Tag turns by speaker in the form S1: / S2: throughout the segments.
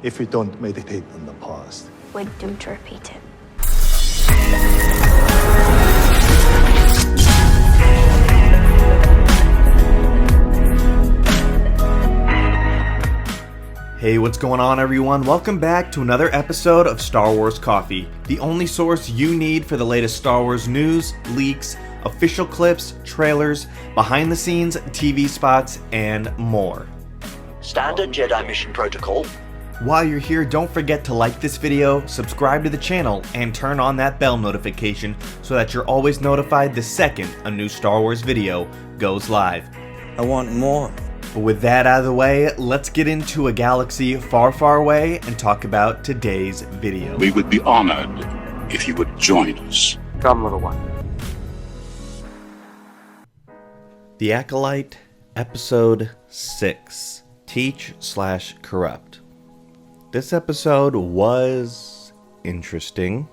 S1: if we don't meditate on the past.
S2: We're doomed to repeat it.
S3: Hey, what's going on, everyone? Welcome back to another episode of Star Wars Coffee, the only source you need for the latest Star Wars news, leaks, official clips, trailers, behind the scenes, TV spots, and more.
S4: Standard Jedi mission protocol.
S3: While you're here, don't forget to like this video, subscribe to the channel, and turn on that bell notification so that you're always notified the second a new Star Wars video goes live.
S5: I want more.
S3: But with that out of the way, let's get into a galaxy far, far away and talk about today's video.
S6: We would be honored if you would join us.
S5: Come, little one.
S3: The Acolyte, Episode 6, Teach/Corrupt. This episode was interesting.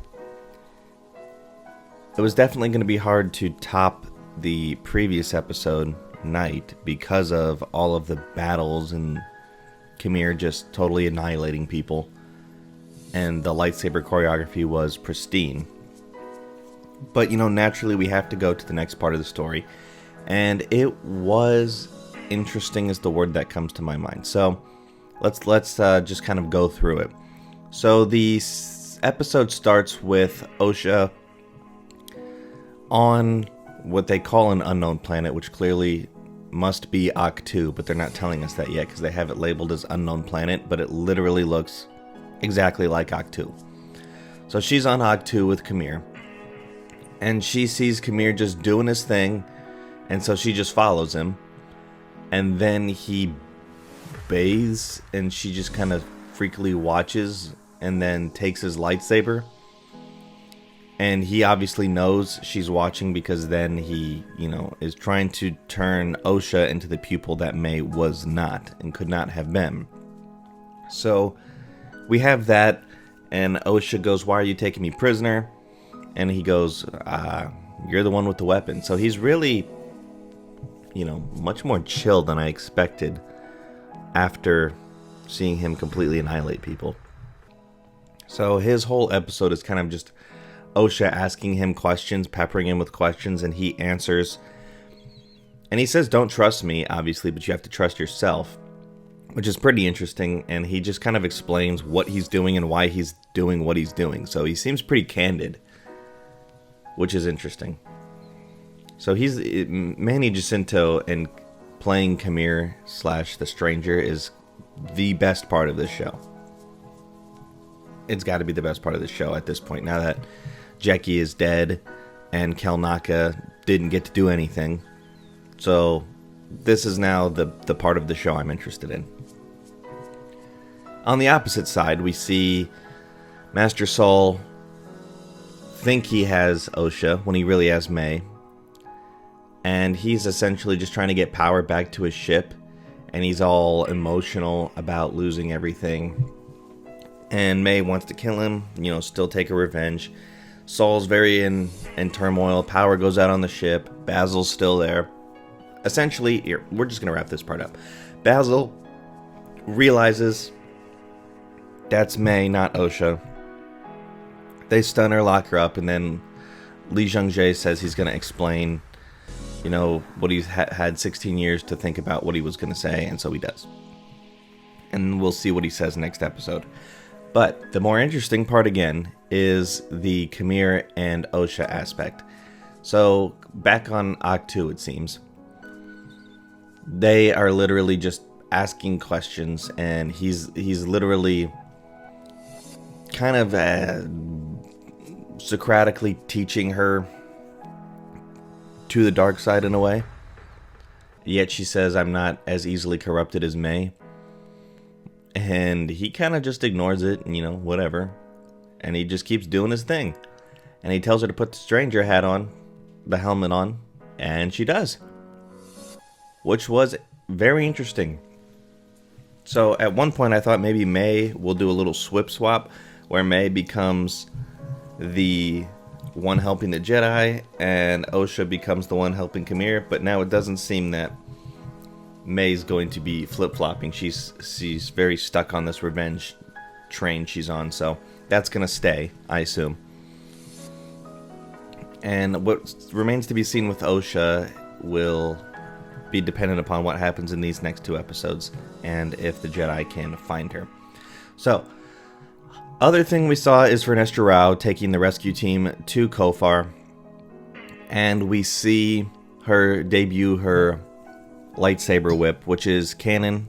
S3: It was definitely going to be hard to top the previous episode, Night, because of all of the battles and Kamir just totally annihilating people, and the lightsaber choreography was pristine. But naturally we have to go to the next part of the story, and it was interesting is the word that comes to my mind. So let's just kind of go through it. So the episode starts with Osha on what they call an unknown planet, which clearly must be Ahch-To, but they're not telling us that yet because they have it labeled as unknown planet, but it literally looks exactly like Ahch-To. So she's on Ahch-To with Kamir, and she sees Kamir just doing his thing, and so she just follows him, and then he bathes, and she just kind of freakily watches, and then takes his lightsaber. And he obviously knows she's watching because then he, is trying to turn Osha into the pupil that May was not and could not have been. So we have that, and Osha goes, "Why are you taking me prisoner?" And he goes, "You're the one with the weapon." So he's really, much more chill than I expected after seeing him completely annihilate people. So his whole episode is kind of just Osha asking him questions, peppering him with questions, and he answers. And he says, "Don't trust me, obviously, but you have to trust yourself," which is pretty interesting. And he just kind of explains what he's doing and why he's doing what he's doing. So he seems pretty candid, which is interesting. So Manny Jacinto and playing Kamir / the Stranger is the best part of this show. It's got to be the best part of the show at this point, now that Jackie is dead and Kelnaka didn't get to do anything. So this is now the part of the show I'm interested in. On the opposite side, we see Master Saul think he has Osha when he really has May. And he's essentially just trying to get power back to his ship. And he's all emotional about losing everything. And May wants to kill him, still take a revenge. Saul's very in turmoil. Power goes out on the ship. Basil's still there. Essentially, here, we're just going to wrap this part up. Basil realizes that's May, not Osha. They stun her, lock her up, and then Li Zhengzhe says he's going to explain, what he's had 16 years to think about what he was going to say, and so he does. And we'll see what he says next episode. But the more interesting part, again, is the Kamir and Osha aspect. So, back on Ahch-To, it seems, they are literally just asking questions, and he's literally kind of Socratically teaching her to the dark side in a way. Yet she says, "I'm not as easily corrupted as May." And he kind of just ignores it, whatever. And he just keeps doing his thing. And he tells her to put the Stranger hat on, the helmet on, and she does. Which was very interesting. So at one point I thought maybe May will do a little swip swap, where May becomes the one helping the Jedi, and Osha becomes the one helping Kamir, but now it doesn't seem that May's going to be flip-flopping. She's very stuck on this revenge train she's on, so that's going to stay, I assume. And what remains to be seen with Osha will be dependent upon what happens in these next 2 episodes and if the Jedi can find her. So, other thing we saw is Vernestra Rwoh taking the rescue team to Kofar, and we see her debut her lightsaber whip, which is canon.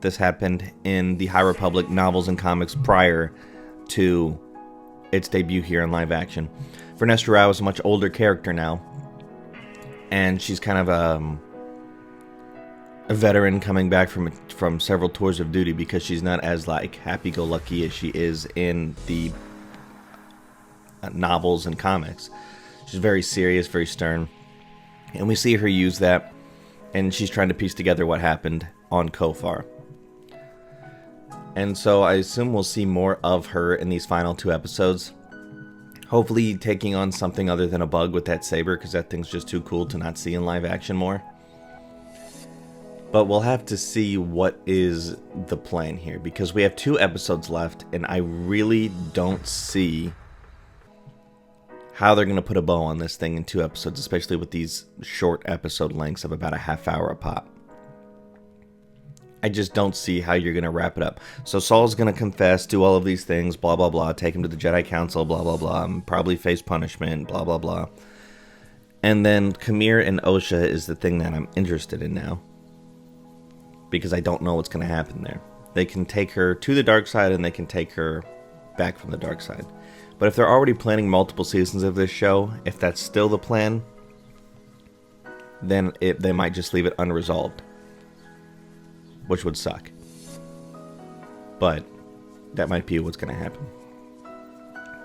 S3: This happened in the High Republic novels and comics prior to its debut here in live action. Vernestra Rwoh is a much older character now, and she's kind of a veteran coming back from several tours of duty because she's not as like happy-go-lucky as she is in the novels and comics. She's very serious, very stern, and we see her use that, and she's trying to piece together what happened on Kofar. And so I assume we'll see more of her in these final 2 episodes. Hopefully taking on something other than a bug with that saber, because that thing's just too cool to not see in live action more. But we'll have to see what is the plan here, because we have 2 episodes left, and I really don't see how they're going to put a bow on this thing in 2 episodes, especially with these short episode lengths of about a half hour a pop. I just don't see how you're going to wrap it up. So Saul's going to confess, do all of these things, blah, blah, blah, take him to the Jedi Council, blah, blah, blah, probably face punishment, blah, blah, blah. And then Kamir and Osha is the thing that I'm interested in now, because I don't know what's going to happen there. They can take her to the dark side, and they can take her back from the dark side. But if they're already planning multiple seasons of this show, if that's still the plan, then they might just leave it unresolved, which would suck. But that might be what's going to happen.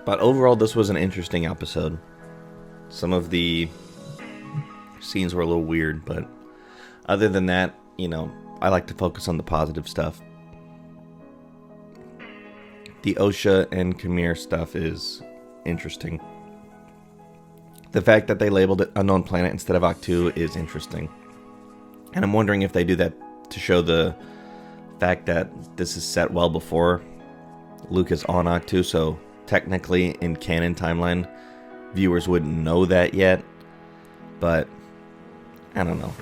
S3: But overall, this was an interesting episode. Some of the scenes were a little weird, but other than that, you know, I like to focus on the positive stuff. The Osha and Kamir stuff is interesting. The fact that they labeled it Unknown Planet instead of Ahch-To is interesting. And I'm wondering if they do that to show the fact that this is set well before Luke is on Ahch-To, so technically in canon timeline, viewers wouldn't know that yet. But I don't know.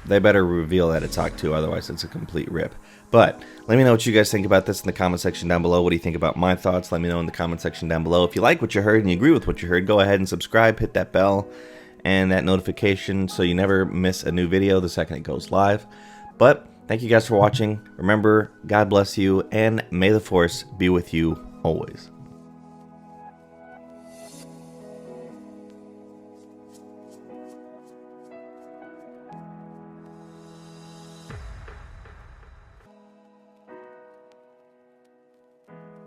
S3: They better reveal that it's Ahch-To, otherwise it's a complete rip. But let me know what you guys think about this in the comment section down below. What do you think about my thoughts? Let me know in the comment section down below. If you like what you heard and you agree with what you heard, go ahead and subscribe, hit that bell and that notification so you never miss a new video the second it goes live. But thank you guys for watching. Remember, God bless you, and may the Force be with you always.